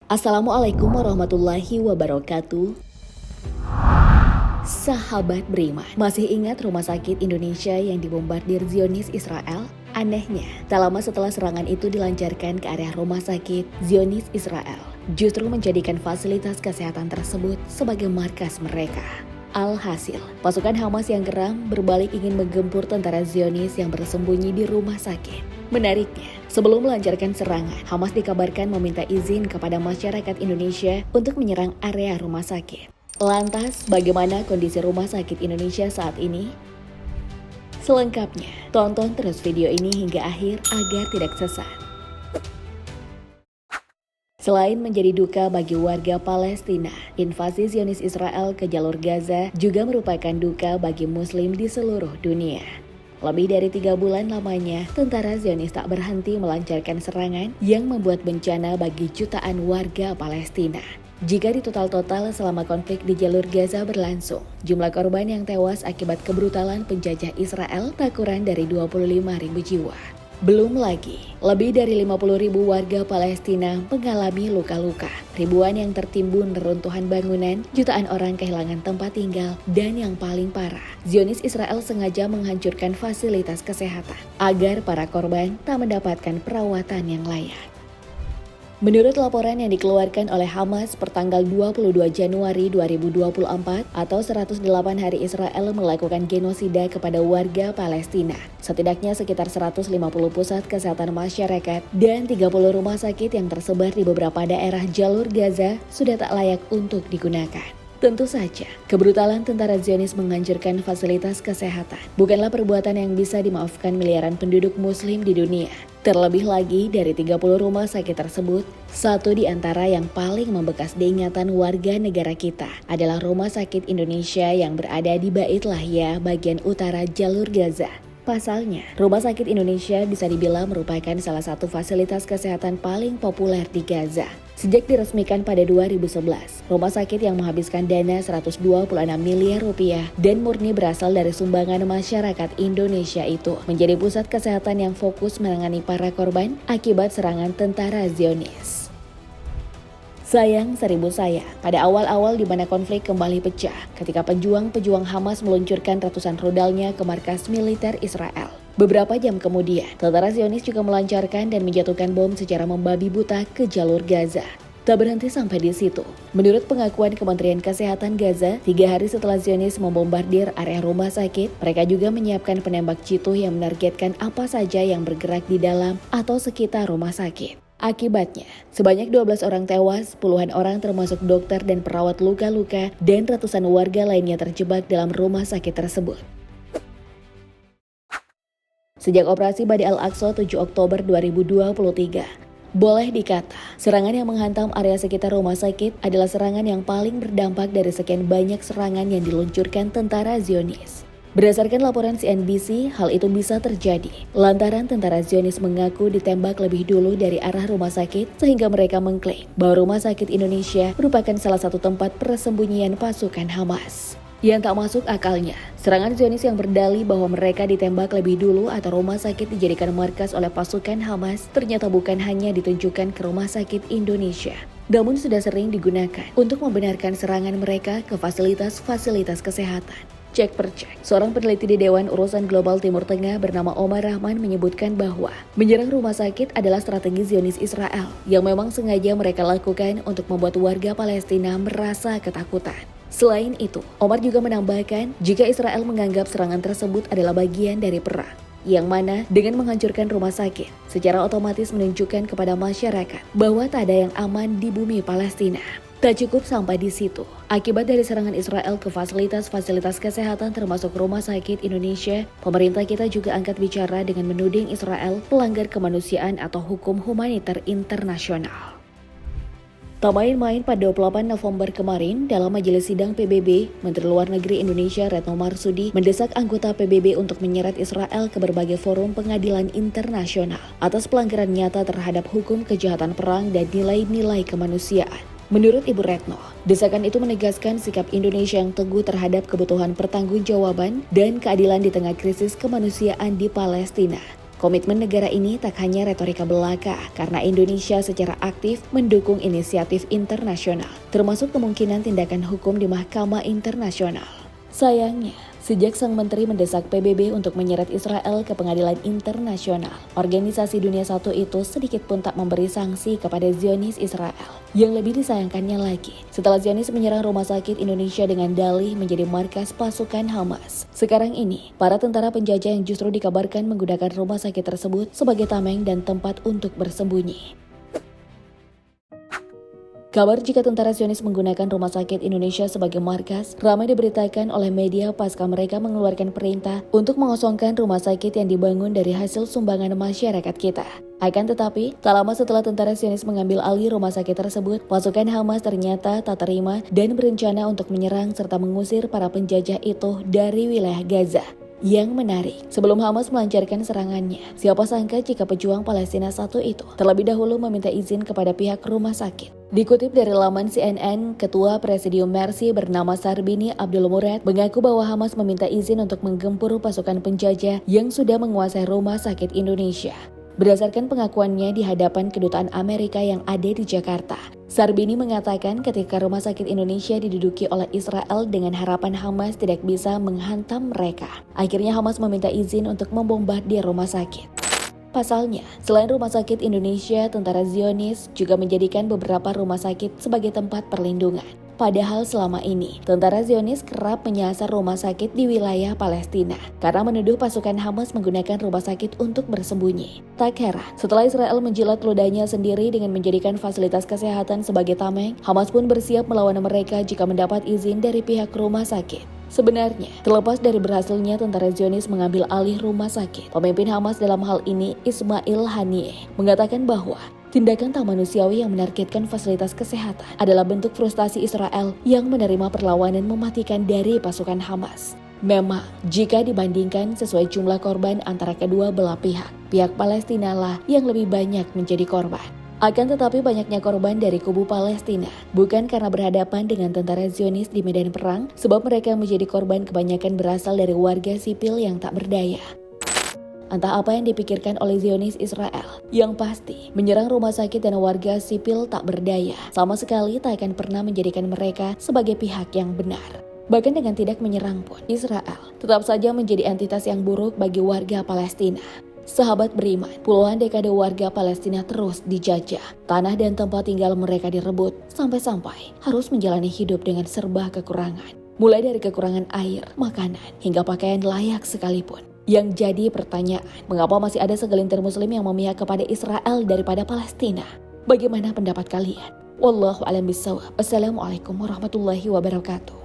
Assalamualaikum warahmatullahi wabarakatuh. Sahabat beriman, masih ingat rumah sakit Indonesia yang dibombardir Zionis Israel? Anehnya, tak lama setelah serangan itu dilancarkan ke area rumah sakit Zionis Israel, justru menjadikan fasilitas kesehatan tersebut sebagai markas mereka. Alhasil, pasukan Hamas yang geram berbalik ingin menggempur tentara Zionis yang bersembunyi di rumah sakit. Menariknya, sebelum melancarkan serangan, Hamas dikabarkan meminta izin kepada masyarakat Indonesia untuk menyerang area rumah sakit. Lantas, bagaimana kondisi rumah sakit Indonesia saat ini? Selengkapnya, tonton terus video ini hingga akhir agar tidak sesat. Selain menjadi duka bagi warga Palestina, invasi Zionis Israel ke jalur Gaza juga merupakan duka bagi Muslim di seluruh dunia. Lebih dari 3 bulan lamanya, tentara Zionis tak berhenti melancarkan serangan yang membuat bencana bagi jutaan warga Palestina. Jika ditotal-total selama konflik di jalur Gaza berlangsung, jumlah korban yang tewas akibat kebrutalan penjajah Israel tak kurang dari 25.000 jiwa. Belum lagi, lebih dari 50.000 warga Palestina mengalami luka-luka. Ribuan yang tertimbun reruntuhan bangunan, jutaan orang kehilangan tempat tinggal, dan yang paling parah, Zionis Israel sengaja menghancurkan fasilitas kesehatan agar para korban tak mendapatkan perawatan yang layak. Menurut laporan yang dikeluarkan oleh Hamas pertanggal 22 Januari 2024 atau 108 hari Israel melakukan genosida kepada warga Palestina. Setidaknya sekitar 150 pusat kesehatan masyarakat dan 30 rumah sakit yang tersebar di beberapa daerah jalur Gaza sudah tak layak untuk digunakan. Tentu saja, kebrutalan tentara Zionis menghancurkan fasilitas kesehatan bukanlah perbuatan yang bisa dimaafkan miliaran penduduk Muslim di dunia. Terlebih lagi, dari 30 rumah sakit tersebut, satu di antara yang paling membekas diingatan warga negara kita adalah Rumah Sakit Indonesia yang berada di Bait Lahya, bagian utara jalur Gaza. Pasalnya, Rumah Sakit Indonesia bisa dibilang merupakan salah satu fasilitas kesehatan paling populer di Gaza. Sejak diresmikan pada 2011, rumah sakit yang menghabiskan dana 126 miliar rupiah dan murni berasal dari sumbangan masyarakat Indonesia itu menjadi pusat kesehatan yang fokus menangani para korban akibat serangan tentara Zionis. Sayang seribu sayang, pada awal-awal di mana konflik kembali pecah ketika pejuang-pejuang Hamas meluncurkan ratusan rudalnya ke markas militer Israel. Beberapa jam kemudian, tentara Zionis juga melancarkan dan menjatuhkan bom secara membabi buta ke jalur Gaza. Tak berhenti sampai di situ. Menurut pengakuan Kementerian Kesehatan Gaza, 3 hari setelah Zionis membombardir area rumah sakit, mereka juga menyiapkan penembak jitu yang menargetkan apa saja yang bergerak di dalam atau sekitar rumah sakit. Akibatnya, sebanyak 12 orang tewas, puluhan orang termasuk dokter dan perawat luka-luka, dan ratusan warga lainnya terjebak dalam rumah sakit tersebut. Sejak operasi Badai Al-Aqsa 7 Oktober 2023, boleh dikata, serangan yang menghantam area sekitar rumah sakit adalah serangan yang paling berdampak dari sekian banyak serangan yang diluncurkan tentara Zionis. Berdasarkan laporan CNBC, hal itu bisa terjadi lantaran tentara Zionis mengaku ditembak lebih dulu dari arah rumah sakit sehingga mereka mengklaim bahwa Rumah Sakit Indonesia merupakan salah satu tempat persembunyian pasukan Hamas. Yang tak masuk akalnya, serangan Zionis yang berdalih bahwa mereka ditembak lebih dulu atau rumah sakit dijadikan markas oleh pasukan Hamas ternyata bukan hanya ditunjukkan ke Rumah Sakit Indonesia, namun sudah sering digunakan untuk membenarkan serangan mereka ke fasilitas-fasilitas kesehatan. Cek per cek, seorang peneliti di Dewan Urusan Global Timur Tengah bernama Omar Rahman menyebutkan bahwa menyerang rumah sakit adalah strategi Zionis Israel yang memang sengaja mereka lakukan untuk membuat warga Palestina merasa ketakutan. Selain itu, Omar juga menambahkan jika Israel menganggap serangan tersebut adalah bagian dari perang, yang mana dengan menghancurkan rumah sakit secara otomatis menunjukkan kepada masyarakat bahwa tak ada yang aman di bumi Palestina. Tak cukup sampai di situ. Akibat dari serangan Israel ke fasilitas-fasilitas kesehatan termasuk Rumah Sakit Indonesia, pemerintah kita juga angkat bicara dengan menuding Israel pelanggar kemanusiaan atau hukum humaniter internasional. Tak main-main pada 28 November kemarin, dalam majelis sidang PBB, Menteri Luar Negeri Indonesia Retno Marsudi mendesak anggota PBB untuk menyeret Israel ke berbagai forum pengadilan internasional atas pelanggaran nyata terhadap hukum kejahatan perang dan nilai-nilai kemanusiaan. Menurut Ibu Retno, desakan itu menegaskan sikap Indonesia yang teguh terhadap kebutuhan pertanggungjawaban dan keadilan di tengah krisis kemanusiaan di Palestina. Komitmen negara ini tak hanya retorika belaka, karena Indonesia secara aktif mendukung inisiatif internasional, termasuk kemungkinan tindakan hukum di Mahkamah Internasional. Sayangnya, sejak sang menteri mendesak PBB untuk menyeret Israel ke pengadilan internasional, organisasi dunia satu itu sedikit pun tak memberi sanksi kepada Zionis Israel. Yang lebih disayangkannya lagi, setelah Zionis menyerang rumah sakit Indonesia dengan dalih menjadi markas pasukan Hamas. Sekarang ini, para tentara penjajah yang justru dikabarkan menggunakan rumah sakit tersebut sebagai tameng dan tempat untuk bersembunyi. Kabar jika tentara Zionis menggunakan rumah sakit Indonesia sebagai markas ramai diberitakan oleh media pasca mereka mengeluarkan perintah untuk mengosongkan rumah sakit yang dibangun dari hasil sumbangan masyarakat kita. Akan tetapi, tak lama setelah tentara Zionis mengambil alih rumah sakit tersebut, pasukan Hamas ternyata tak terima dan berencana untuk menyerang serta mengusir para penjajah itu dari wilayah Gaza. Yang menarik, sebelum Hamas melancarkan serangannya, siapa sangka jika pejuang Palestina satu itu terlebih dahulu meminta izin kepada pihak rumah sakit. Dikutip dari laman CNN, Ketua Presidium Mercy bernama Sarbini Abdul Murad mengaku bahwa Hamas meminta izin untuk menggempur pasukan penjajah yang sudah menguasai rumah sakit Indonesia. Berdasarkan pengakuannya di hadapan kedutaan Amerika yang ada di Jakarta, Sarbini mengatakan ketika rumah sakit Indonesia diduduki oleh Israel dengan harapan Hamas tidak bisa menghantam mereka. Akhirnya Hamas meminta izin untuk membombardir rumah sakit. Pasalnya, selain rumah sakit Indonesia, tentara Zionis juga menjadikan beberapa rumah sakit sebagai tempat perlindungan. Padahal selama ini, tentara Zionis kerap menyasar rumah sakit di wilayah Palestina karena menuduh pasukan Hamas menggunakan rumah sakit untuk bersembunyi. Tak heran, setelah Israel menjilat ludahnya sendiri dengan menjadikan fasilitas kesehatan sebagai tameng, Hamas pun bersiap melawan mereka jika mendapat izin dari pihak rumah sakit. Sebenarnya, terlepas dari berhasilnya tentara Zionis mengambil alih rumah sakit, pemimpin Hamas dalam hal ini Ismail Haniyeh mengatakan bahwa tindakan tak manusiawi yang menargetkan fasilitas kesehatan adalah bentuk frustasi Israel yang menerima perlawanan mematikan dari pasukan Hamas. Memang, jika dibandingkan sesuai jumlah korban antara kedua belah pihak, pihak Palestina lah yang lebih banyak menjadi korban. Akan tetapi banyaknya korban dari kubu Palestina bukan karena berhadapan dengan tentara Zionis di medan perang, sebab mereka menjadi korban kebanyakan berasal dari warga sipil yang tak berdaya. Entah apa yang dipikirkan oleh Zionis Israel, yang pasti menyerang rumah sakit dan warga sipil tak berdaya sama sekali tak akan pernah menjadikan mereka sebagai pihak yang benar. Bahkan dengan tidak menyerang pun, Israel tetap saja menjadi entitas yang buruk bagi warga Palestina. Sahabat beriman, puluhan dekade warga Palestina terus dijajah. Tanah dan tempat tinggal mereka direbut, sampai-sampai harus menjalani hidup dengan serba kekurangan. Mulai dari kekurangan air, makanan, hingga pakaian layak sekalipun. Yang jadi pertanyaan, mengapa masih ada segelintir muslim yang memihak kepada Israel daripada Palestina? Bagaimana pendapat kalian? Wallahu a'lam bishawab. Assalamualaikum warahmatullahi wabarakatuh.